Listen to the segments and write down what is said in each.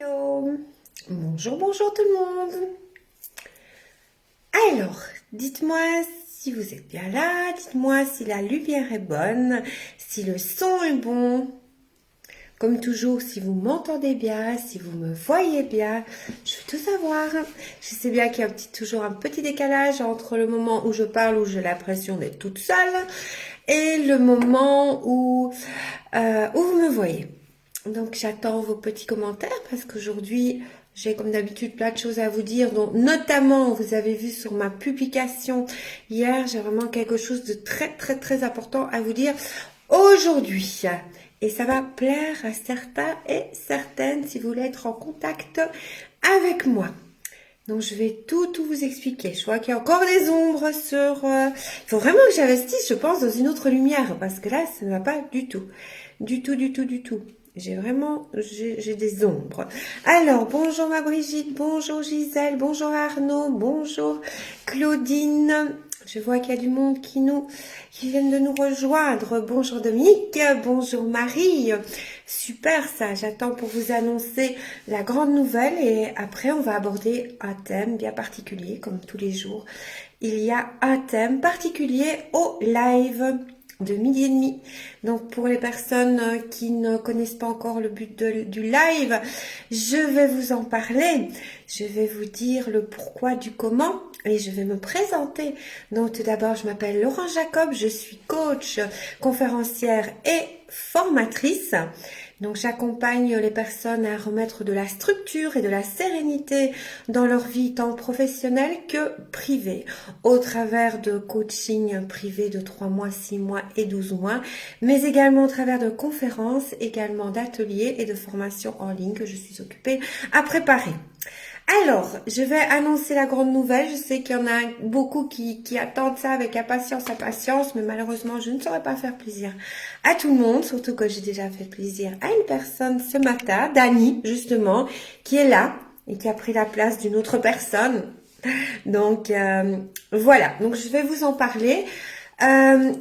Hello. Bonjour, bonjour tout le monde. Alors, dites-moi si vous êtes bien là, dites-moi si la lumière est bonne, si le son est bon. Comme toujours, si vous m'entendez bien, si vous me voyez bien, je veux tout savoir. Je sais bien qu'il y a toujours un petit décalage entre le moment où je parle, où j'ai l'impression d'être toute seule, et le moment où vous me voyez. Donc j'attends vos petits commentaires parce qu'aujourd'hui j'ai comme d'habitude plein de choses à vous dire, dont notamment vous avez vu sur ma publication hier, j'ai vraiment quelque chose de très important à vous dire aujourd'hui. Et ça va plaire à certains et certaines si vous voulez être en contact avec moi. Donc je vais tout vous expliquer. Je vois qu'il y a encore des ombres sur... Il faut vraiment que j'investisse, je pense, dans une autre lumière parce que là, ça ne va pas du tout. Du tout. J'ai des ombres. Alors, bonjour ma Brigitte, bonjour Gisèle, bonjour Arnaud, bonjour Claudine. Je vois qu'il y a du monde qui viennent de nous rejoindre. Bonjour Dominique, bonjour Marie. Super ça, j'attends pour vous annoncer la grande nouvelle et après on va aborder un thème bien particulier comme tous les jours. Il y a un thème particulier au live de 12h30. Donc pour les personnes qui ne connaissent pas encore le but du live, je vais vous en parler. Je vais vous dire le pourquoi du comment et je vais me présenter. Donc tout d'abord, je m'appelle Laurent Jacob, je suis coach, conférencière et formatrice. Donc j'accompagne les personnes à remettre de la structure et de la sérénité dans leur vie tant professionnelle que privée au travers de coaching privé de 3 mois, 6 mois et 12 mois, mais également au travers de conférences, également d'ateliers et de formations en ligne que je suis occupée à préparer. Alors, je vais annoncer la grande nouvelle. Je sais qu'il y en a beaucoup qui attendent ça avec impatience, mais malheureusement, je ne saurais pas faire plaisir à tout le monde, surtout que j'ai déjà fait plaisir à une personne ce matin, Dani, justement, qui est là et qui a pris la place d'une autre personne. Donc, voilà. Donc, je vais vous en parler.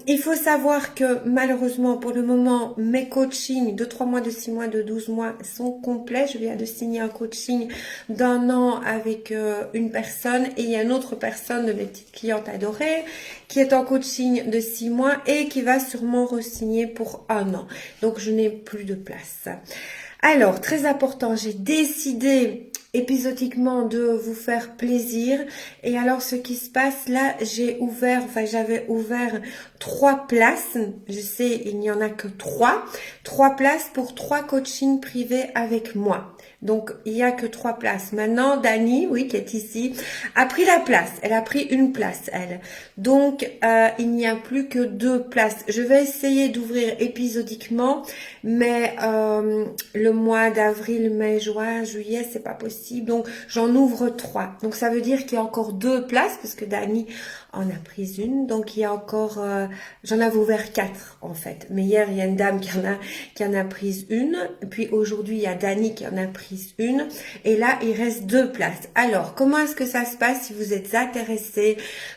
Il faut savoir que malheureusement pour le moment mes coachings de 3 mois, de 6 mois, de 12 mois sont complets. Je viens de signer un coaching d'1 an avec une personne et il y a une autre personne de mes petites clientes adorées qui est en coaching de 6 mois et qui va sûrement re-signer pour 1 an. Donc je n'ai plus de place. Alors, très important, j'ai décidé épisodiquement de vous faire plaisir. Et alors, ce qui se passe là, j'avais ouvert 3 places. Je sais, il n'y en a que 3. 3 places pour 3 coachings privés avec moi. Donc, il n'y a que 3 places. Maintenant, Dani, oui, qui est ici, a pris la place. Elle a pris une place, elle. Donc, il n'y a plus que 2 places. Je vais essayer d'ouvrir épisodiquement, mais le mois d'avril, mai, juin, juillet, c'est pas possible. Donc, j'en ouvre 3. Donc, ça veut dire qu'il y a encore 2 places, parce que Dani en a pris une. Donc, il y a encore... j'en avais ouvert 4, en fait. Mais hier, il y a une dame qui en a prise une. Puis, aujourd'hui, il y a Dani qui en a prise une. Et là, il reste 2 places. Alors, comment est-ce que ça se passe si vous êtes intéressé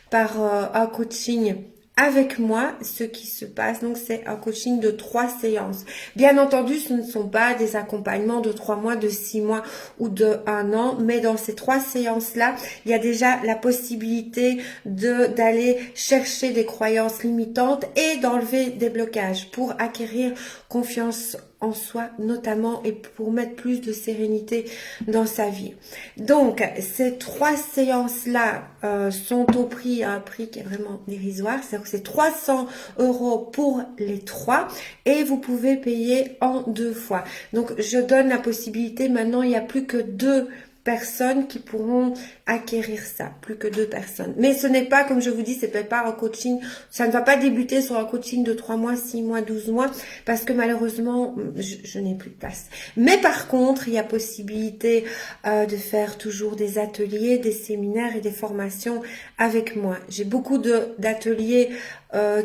par un coaching avec moi? Ce qui se passe, donc c'est un coaching de 3 séances. Bien entendu, ce ne sont pas des accompagnements de 3 mois, de 6 mois ou de 1 an, mais dans ces 3 séances-là, il y a déjà la possibilité d'aller chercher des croyances limitantes et d'enlever des blocages pour acquérir confiance en soi notamment et pour mettre plus de sérénité dans sa vie. Donc ces 3 séances-là sont au prix, à un prix qui est vraiment dérisoire, c'est-à-dire que c'est 300 € pour les 3 et vous pouvez payer en 2 fois. Donc je donne la possibilité, maintenant il n'y a plus que 2 personnes qui pourront acquérir ça, plus que 2 personnes. Mais ce n'est pas, comme je vous dis, c'est peut-être pas un coaching, ça ne va pas débuter sur un coaching de 3 mois, 6 mois, 12 mois, parce que malheureusement, je n'ai plus de place. Mais par contre, il y a possibilité de faire toujours des ateliers, des séminaires et des formations avec moi. J'ai beaucoup d'ateliers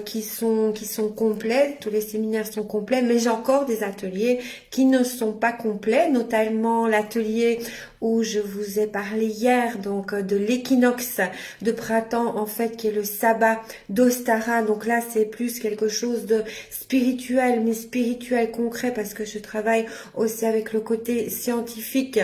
qui sont complets, tous les séminaires sont complets, mais j'ai encore des ateliers qui ne sont pas complets, notamment l'atelier où je vous ai parlé hier, donc de l'équinoxe de printemps, en fait, qui est le sabbat d'Ostara. Donc là, c'est plus quelque chose de spirituel, mais spirituel concret, parce que je travaille aussi avec le côté scientifique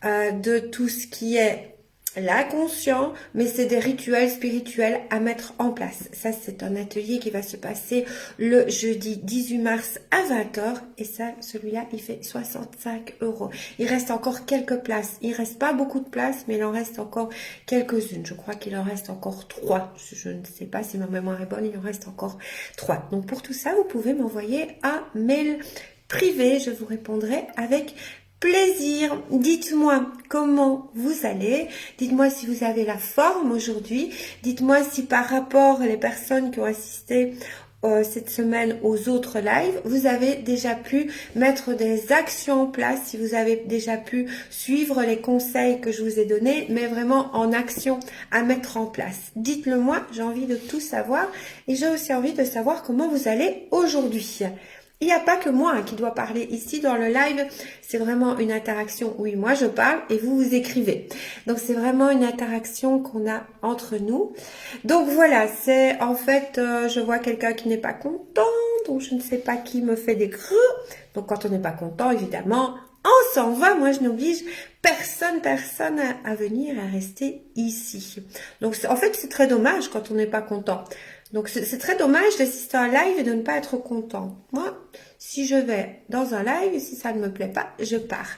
de tout ce qui est l'inconscient, mais c'est des rituels spirituels à mettre en place. Ça, c'est un atelier qui va se passer le jeudi 18 mars à 20h. Et ça, celui-là, il fait 65 €. Il reste encore quelques places. Il reste pas beaucoup de places, mais il en reste encore quelques-unes. Je crois qu'il en reste encore 3. Je ne sais pas si ma mémoire est bonne, il en reste encore 3. Donc, pour tout ça, vous pouvez m'envoyer un mail privé. Je vous répondrai avec plaisir. Dites-moi comment vous allez. Dites-moi si vous avez la forme aujourd'hui. Dites-moi si par rapport les personnes qui ont assisté cette semaine aux autres lives, vous avez déjà pu mettre des actions en place, si vous avez déjà pu suivre les conseils que je vous ai donnés, mais vraiment en action à mettre en place. Dites-le moi, j'ai envie de tout savoir et j'ai aussi envie de savoir comment vous allez aujourd'hui. Il n'y a pas que moi qui dois parler ici dans le live, c'est vraiment une interaction. Oui, moi je parle et vous vous écrivez. Donc c'est vraiment une interaction qu'on a entre nous. Donc voilà, c'est en fait, je vois quelqu'un qui n'est pas content, donc je ne sais pas qui me fait des creux. Donc quand on n'est pas content, évidemment, on s'en va. Moi je n'oblige personne à venir, à rester ici. Donc en fait c'est très dommage quand on n'est pas content. Donc, c'est très dommage d'assister à un live et de ne pas être content. Moi, si je vais dans un live, si ça ne me plaît pas, je pars.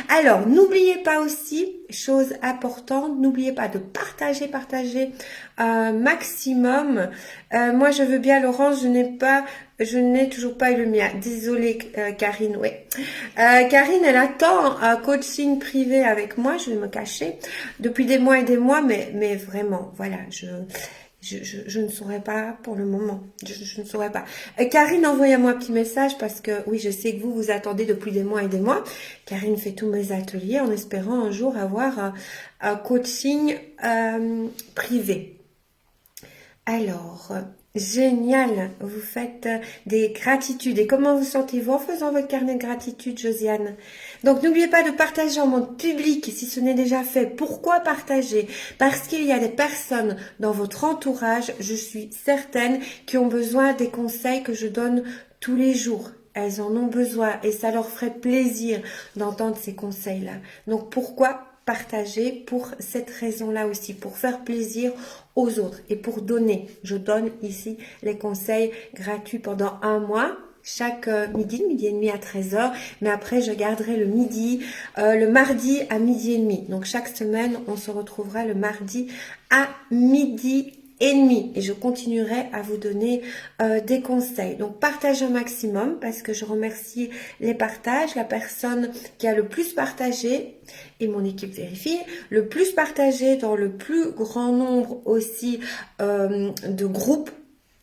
Alors, n'oubliez pas aussi, chose importante, n'oubliez pas de partager maximum. Moi, je veux bien, Laurence, je n'ai toujours pas eu le mien. Désolée, Karine, oui. Karine, elle attend un coaching privé avec moi, je vais me cacher, depuis des mois et des mois, mais vraiment, voilà, je ne saurais pas pour le moment. Je ne saurais pas. Karine, envoyez-moi un petit message parce que oui, je sais que vous attendez depuis des mois et des mois. Karine fait tous mes ateliers en espérant un jour avoir un coaching privé. Alors, génial, vous faites des gratitudes. Et comment vous sentez-vous en faisant votre carnet de gratitude, Josiane? Donc, n'oubliez pas de partager en mode public si ce n'est déjà fait. Pourquoi partager? Parce qu'il y a des personnes dans votre entourage, je suis certaine, qui ont besoin des conseils que je donne tous les jours. Elles en ont besoin et ça leur ferait plaisir d'entendre ces conseils-là. Donc, pourquoi partager? Pour cette raison-là aussi, pour faire plaisir aux autres et pour donner. Je donne ici les conseils gratuits pendant un mois. Chaque midi et demi à 13h, mais après je garderai le mardi à midi et demi. Donc chaque semaine, on se retrouvera le mardi à midi et demi et je continuerai à vous donner des conseils. Donc partagez un maximum parce que je remercie les partages, la personne qui a le plus partagé et mon équipe vérifie, le plus partagé dans le plus grand nombre aussi de groupes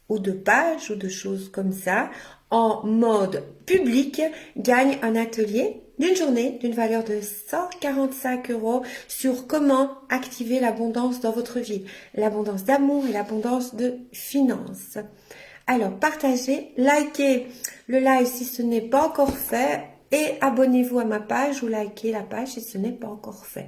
ou de pages ou de choses comme ça en mode public gagne un atelier d'une journée d'une valeur de 145 € sur comment activer l'abondance dans votre vie, l'abondance d'amour et l'abondance de finances. Alors, partagez, likez le live si ce n'est pas encore fait et abonnez-vous à ma page ou likez la page si ce n'est pas encore fait.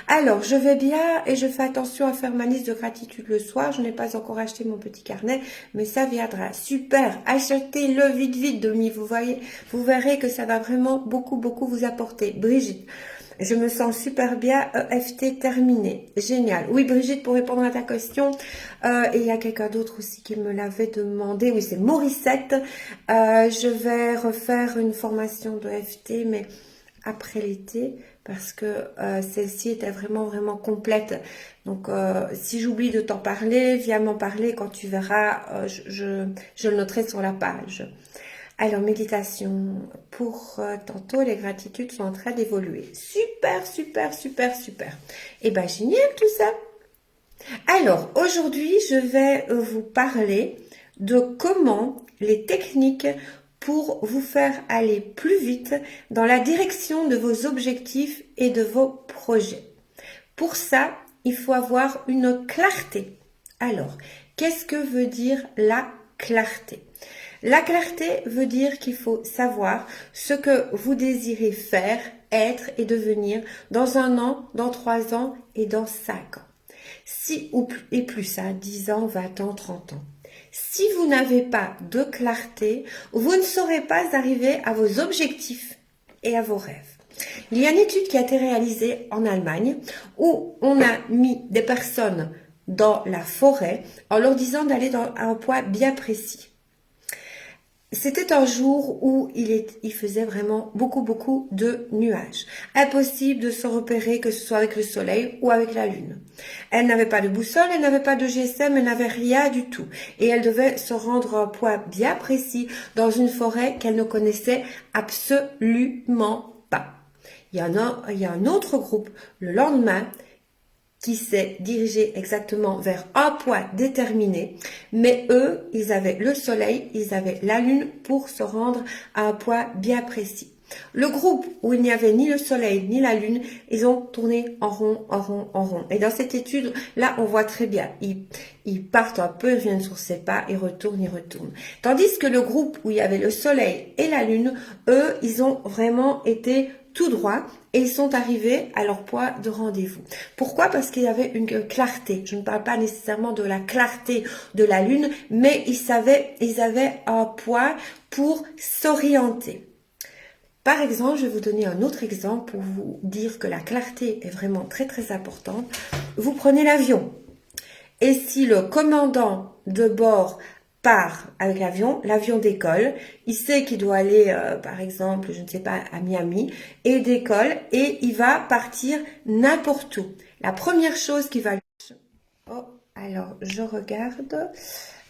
Alors, je vais bien et je fais attention à faire ma liste de gratitude le soir. Je n'ai pas encore acheté mon petit carnet, mais ça viendra. Super, achetez-le vite, Domi. Vous verrez que ça va vraiment beaucoup vous apporter. Brigitte, je me sens super bien, EFT terminé. Génial. Oui, Brigitte, pour répondre à ta question, et il y a quelqu'un d'autre aussi qui me l'avait demandé. Oui, c'est Morissette. Je vais refaire une formation d'EFT, mais après l'été, parce que celle-ci était vraiment complète. Donc, si j'oublie de t'en parler, viens m'en parler quand tu verras. Je le noterai sur la page. Alors, méditation pour tantôt, les gratitudes sont en train d'évoluer. Super. Et ben, génial tout ça. Alors, aujourd'hui, je vais vous parler de comment les techniques pour vous faire aller plus vite dans la direction de vos objectifs et de vos projets. Pour ça, il faut avoir une clarté. Alors, qu'est-ce que veut dire la clarté. La clarté veut dire qu'il faut savoir ce que vous désirez faire, être et devenir dans 1 an, dans 3 ans et dans 5 ans. Si, et plus, 10 ans, 20 ans, 30 ans. Si vous n'avez pas de clarté, vous ne saurez pas arriver à vos objectifs et à vos rêves. Il y a une étude qui a été réalisée en Allemagne où on a mis des personnes dans la forêt en leur disant d'aller à un point bien précis. C'était un jour où il faisait vraiment beaucoup de nuages. Impossible de se repérer que ce soit avec le soleil ou avec la lune. Elle n'avait pas de boussole, elle n'avait pas de GSM, elle n'avait rien du tout. Et elle devait se rendre à un point bien précis dans une forêt qu'elle ne connaissait absolument pas. Il y a un autre groupe le lendemain qui s'est dirigé exactement vers un point déterminé, mais eux, ils avaient le soleil, ils avaient la lune pour se rendre à un point bien précis. Le groupe où il n'y avait ni le soleil ni la lune, ils ont tourné en rond, en rond, en rond. Et dans cette étude, là, on voit très bien, ils partent un peu, ils reviennent sur ses pas, ils retournent. Tandis que le groupe où il y avait le soleil et la lune, eux, ils ont vraiment été tout droit et ils sont arrivés à leur point de rendez-vous. Pourquoi? Parce qu'il y avait une clarté. Je ne parle pas nécessairement de la clarté de la lune, mais ils avaient un point pour s'orienter. Par exemple, je vais vous donner un autre exemple pour vous dire que la clarté est vraiment très importante. Vous prenez l'avion. Et si le commandant de bord part avec l'avion décolle, il sait qu'il doit aller, par exemple, je ne sais pas, à Miami, et décolle, et il va partir n'importe où. La première chose qu'il va... Oh, alors, je regarde...